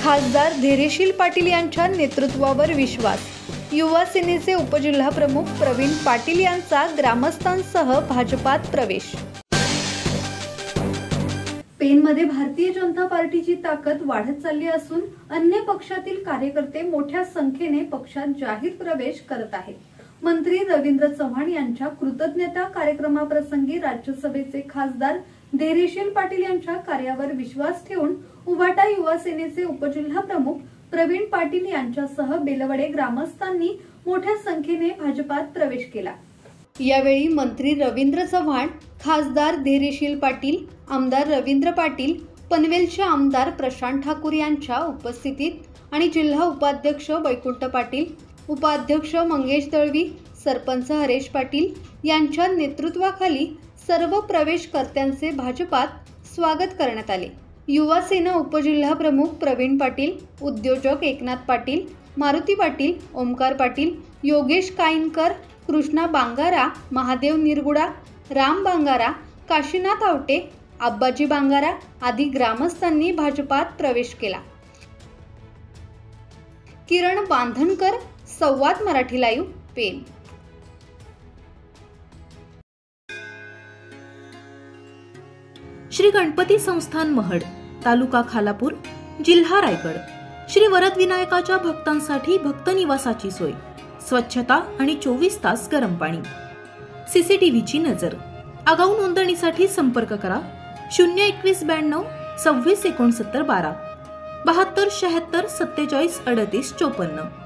खासदार धैर्यशील पाटील यांच्या नेतृत्वावर विश्वास। युवा सेनेचे उपजिल्हाप्रमुख प्रवीण पाटील यांचा ग्रामस्थांसह भाजपात प्रवेश। पेनमध्ये भारतीय जनता पार्टीची ताकद वाढत चालली असून अन्य पक्षातील कार्यकर्ते मोठ्या संख्येने पक्षात जाहीर प्रवेश करत आहेत। मंत्री रवींद्र चव्हाण यांच्या कृतज्ञता कार्यक्रमाप्रसंगी राज्यसभेचे खासदार धैर्यशील पाटील यांच्या कार्यावर विश्वास ठेवून उभाटा युवा सेनेचे उपजिल्हाप्रमुख प्रवीण पाटील यांच्यासह बेलवडे ग्रामस्थांनी मोठ्या संख्येने भाजपात प्रवेश केला। यावेळी मंत्री रवींद्र चव्हाण, खासदार धैर्यशील पाटील, आमदार रवींद्र पाटील, पनवेलचे आमदार प्रशांत ठाकूर यांच्या उपस्थितीत आणि जिल्हा उपाध्यक्ष वैकुंठ पाटील, उपाध्यक्ष मंगेश दळवी, सरपंच हरेश पाटील यांच्या नेतृत्वाखाली सर्व प्रवेशकर्त्यांचे भाजपात स्वागत करण्यात आले। युवा सेना उपजिल्हाप्रमुख प्रवीण पाटील, उद्योजक एकनाथ पाटील, मारुती पाटील, ओमकार पाटील, योगेश काईनकर, कृष्णा बांगारा, महादेव निरगुडा, राम बांगारा, काशीनाथ आवटे, आब्बाजी बांगारा आदी ग्रामस्थांनी भाजपात प्रवेश केला। किरण बांधणकर, संवाद मराठी लाईव्ह, पेन। श्री गणपती संस्थान महड, तालुका खालापूर, जिल्हा रायगड। श्री वरद विनायकाच्या भक्तांसाठी भक्त निवासाची सोय, स्वच्छता आणि 24 तास गरम पाणी, सीसीटीव्हीची नजर। आगाऊ नोंदणीसाठी संपर्क करा 02192 26 69 12 72 76 47 38 54।